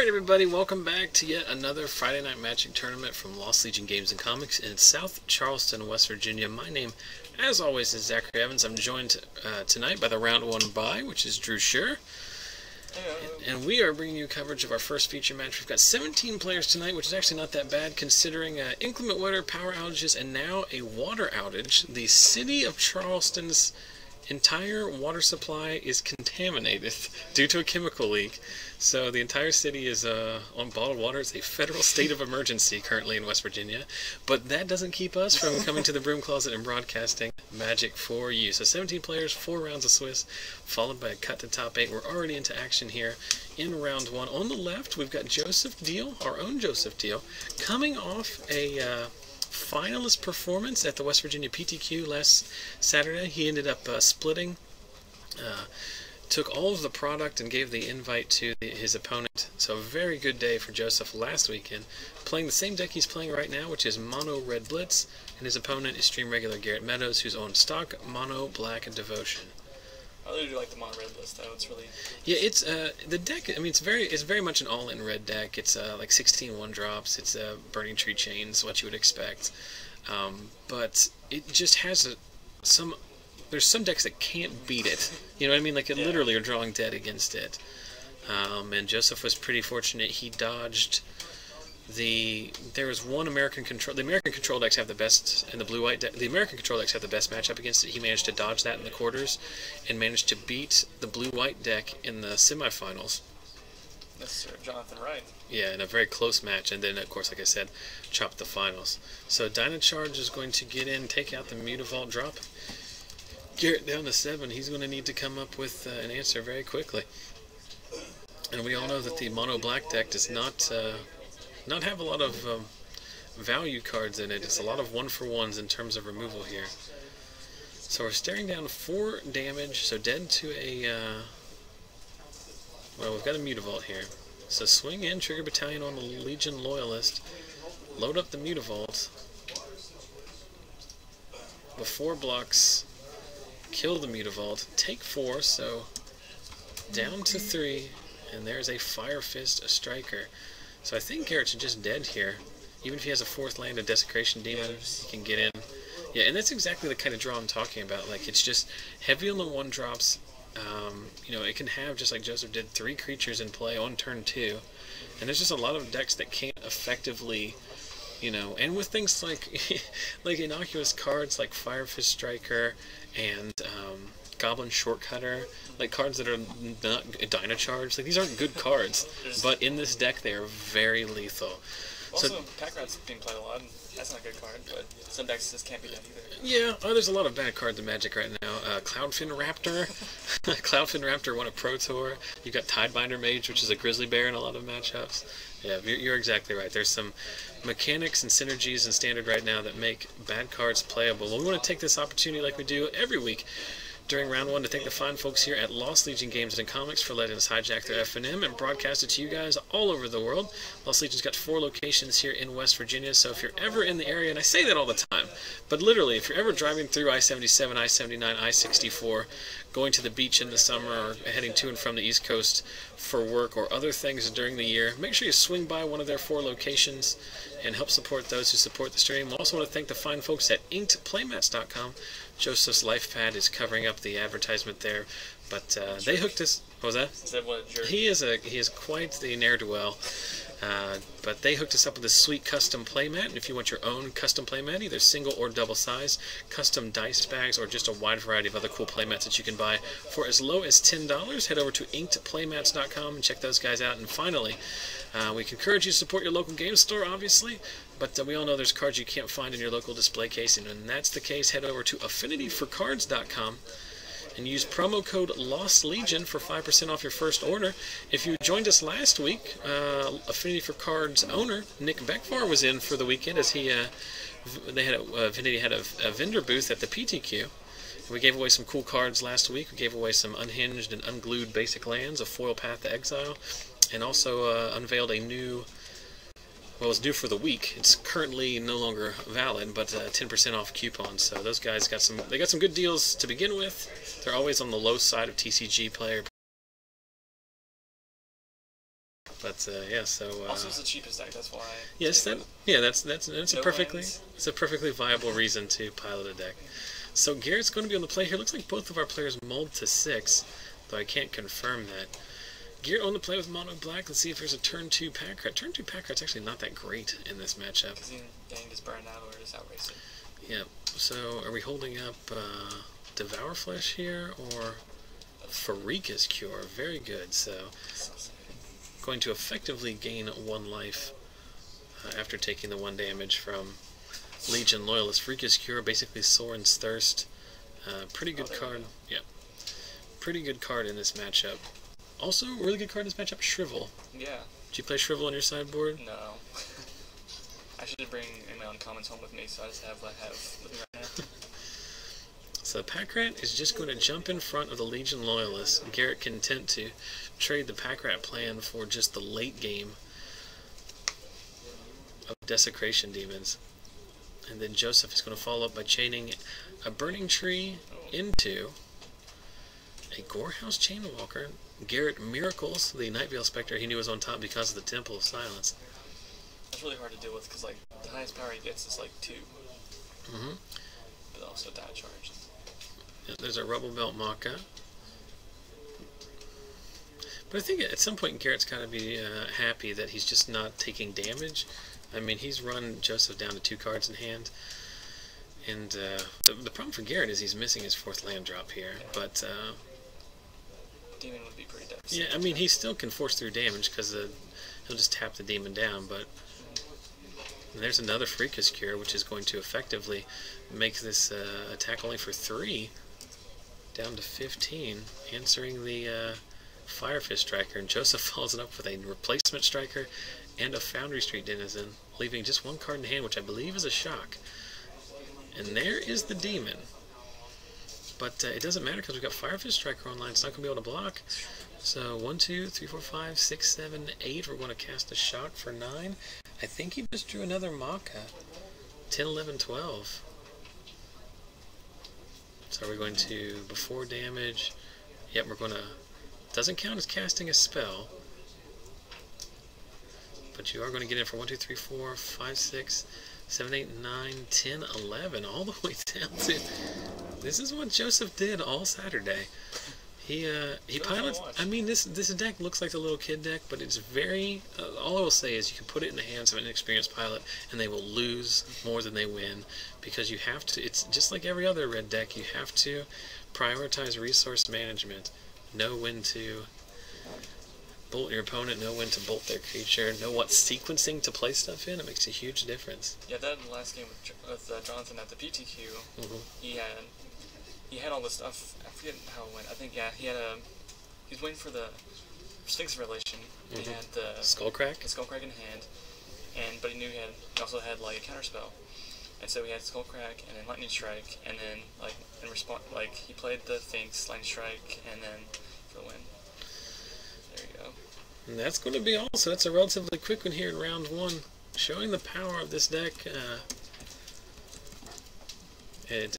everybody, welcome back to yet another Friday Night Magic tournament from Lost Legion Games and Comics in South Charleston, West Virginia. My name, as always, is Zachary Evans. I'm joined tonight by the round one bye, which is Drew Scher. And we are bringing you coverage of our first feature match. We've got 17 players tonight, which is actually not that bad considering inclement weather, power outages, and now a water outage. The city of Charleston's entire water supply is contaminated due to a chemical leak. So the entire city is on bottled water. It's a federal state of emergency currently in West Virginia. But that doesn't keep us from coming to the broom closet and broadcasting Magic for you. So 17 players, 4 rounds of Swiss, followed by a cut to top 8. We're already into action here in round 1. On the left, we've got Joseph Deal, our own Joseph Deal, coming off a finalist performance at the West Virginia PTQ last Saturday. He ended up splitting, took all of the product and gave the invite to his opponent. So a very good day for Joseph last weekend, playing the same deck he's playing right now, which is mono red Blitz, and his opponent is stream regular Garrett Meadows, who's on stock mono black Devotion. I really do like the mono red list though. It's really it's the deck. I mean, it's very much an all-in red deck. It's like 16 1-drops. It's Burning-Tree Chains, what you would expect, but it just has there's some decks that can't beat it. You know what I mean? Like, literally are drawing dead against it. And Joseph was pretty fortunate. He dodged there was one American control. The American control decks have the best, and the blue-white deck. The American control decks have the best matchup against it. He managed to dodge that in the quarters, and managed to beat the blue-white deck in the semifinals. That's Sir Jonathan Wright. Yeah, in a very close match, and then, of course, like I said, chopped the finals. So Dynocharge is going to get in, take out the Mutavault, drop Garrett down to 7. He's going to need to come up with an answer very quickly. And we all know that the mono black deck does not have a lot of value cards in it. It's a lot of 1-for-1s in terms of removal here. So we're staring down 4 damage, so dead to a well, we've got a Mutavault here. So swing in, trigger battalion on the Legion Loyalist, load up the Mutavault before blocks, kill the Mutavault, take 4, so down to 3, and there's a Firefist Striker. So I think Garrett's just dead here. Even if he has a 4th land, a Desecration Demon, he can get in. Yeah, and that's exactly the kind of draw I'm talking about. Like, it's just heavy on the 1-drops. You know, it can have, just like Joseph did, 3 creatures in play on turn 2. And there's just a lot of decks that can't effectively, you know, and with things like like innocuous cards like Firefist Striker and Goblin Shortcutter, like cards that are not Dynocharge. Like, these aren't good cards, but in this deck they are very lethal. Also, Pack Rat's being played a lot. That's not a good card, but some decks just can't be that either. Yeah, there's a lot of bad cards in Magic right now. Cloudfin Raptor. Cloudfin Raptor won a Pro Tour. You've got Tidebinder Mage, which is a Grizzly Bear in a lot of matchups. Yeah, you're exactly right. There's some mechanics and synergies in Standard right now that make bad cards playable. Well, we want to take this opportunity, like we do every week during round 1, to thank the fine folks here at Lost Legion Games and Comics for letting us hijack their FNM and broadcast it to you guys all over the world. Lost Legion's got 4 locations here in West Virginia, so if you're ever in the area, and I say that all the time, but literally, if you're ever driving through I-77, I-79, I-64, going to the beach in the summer, or heading to and from the East Coast for work or other things during the year, make sure you swing by one of their 4 locations and help support those who support the stream. We also want to thank the fine folks at inkedplaymats.com. Joseph's life pad is covering up the advertisement there, but they hooked us. What was that? Is that what he is quite the ne'er-do-well. But they hooked us up with this sweet custom playmat, and if you want your own custom playmat, either single or double size, custom dice bags, or just a wide variety of other cool playmats that you can buy for as low as $10, head over to inkedplaymats.com and check those guys out. And finally, we encourage you to support your local game store, obviously, but we all know there's cards you can't find in your local display case, and when that's the case, head over to affinityforcards.com and use promo code LOSTLEGION for 5% off your first order. If you joined us last week, Affinity for Cards owner Nick Beckvar was in for the weekend, as Affinity had a vendor booth at the PTQ. We gave away some cool cards last week. We gave away some unhinged and unglued basic lands, a foil Path to Exile, and also unveiled a new, well, it's due for the week. It's currently no longer valid, but 10% off coupon. So those guys got some good deals to begin with. They're always on the low side of TCG player. But But yeah, so also it's the cheapest deck. That's why. Yes, that's No a perfectly lands. it's a perfectly viable reason to pilot a deck. So Garrett's going to be on the play here. Looks like both of our players mulled to 6, though I can't confirm that. Garrett on the play with mono black. Let's see if there's a turn 2 pack rat. Turn 2 pack rat's actually not that great in this matchup. Because he getting just burned out or just outraced it. Yeah. So are we holding up Devour Flesh here or Pharika's Cure? Very good. So going to effectively gain 1 life after taking the 1 damage from Legion Loyalist. Pharika's Cure, basically Soren's Thirst. Pretty good card. Yeah. Pretty good card in this matchup. Also, really good card in this matchup, Shrivel. Yeah. Did you play Shrivel on your sideboard? No. I should bring my own comments home with me, so I just have what I have with me right now. So Pack Rat is just going to jump in front of the Legion Loyalist. Garrett content to trade the Pack Rat plan for just the late game of Desecration Demons. And then Joseph is going to follow up by chaining a Burning-Tree into a Gore-House Chainwalker. Garrett miracles the Night Veil Spectre he knew was on top because of the Temple of Silence. That's really hard to deal with because like the highest power he gets is like 2. But also Dynocharge. Yeah, there's a Rubblebelt Maaka. But I think at some point Garrett's got to be happy that he's just not taking damage. I mean, he's run Joseph down to 2 cards in hand. And the problem for Garrett is he's missing his 4th land drop here. Yeah. But Demon would be pretty devastating. yeah, I mean, he still can force through damage because he'll just tap the demon down. But and there's another Pharika's Cure, which is going to effectively make this attack only for 3 down to 15, answering the Firefist Striker. And Joseph follows it up with a replacement Striker and a Foundry Street Denizen, leaving just 1 card in hand, which I believe is a shock. And there is the demon. But it doesn't matter because we've got Firefist Striker online. It's not going to be able to block. So 1, 2, 3, 4, 5, 6, 7, 8. We're going to cast a shock for 9. I think he just drew another Maaka. 10, 11, 12. So are we going to, before damage, yep, we're going to, doesn't count as casting a spell. But you are going to get in for 1, 2, 3, 4, 5, 6, 7, 8, 9, 10, 11, all the way down to... This is what Joseph did all Saturday. He pilots... I mean, this deck looks like the little kid deck, but it's very... all I will say is you can put it in the hands of an inexperienced pilot, and they will lose more than they win, because you have to... It's just like every other red deck. You have to prioritize resource management. Know when to bolt your opponent, know when to bolt their creature, know what sequencing to play stuff in. It makes a huge difference. Yeah, that last game with Jonathan at the PTQ, he had all this stuff. I forget how it went. I think, yeah, he was waiting for the Sphinx Revelation. He had the Skullcrack? The Skullcrack in hand, but he knew he also had like a counterspell. And so he had Skullcrack and then Lightning Strike, and then like in response, like he played the Sphinx, Lightning Strike, and then for the win. There you go. And that's going to be all. So that's a relatively quick one here in round 1, showing the power of this deck. It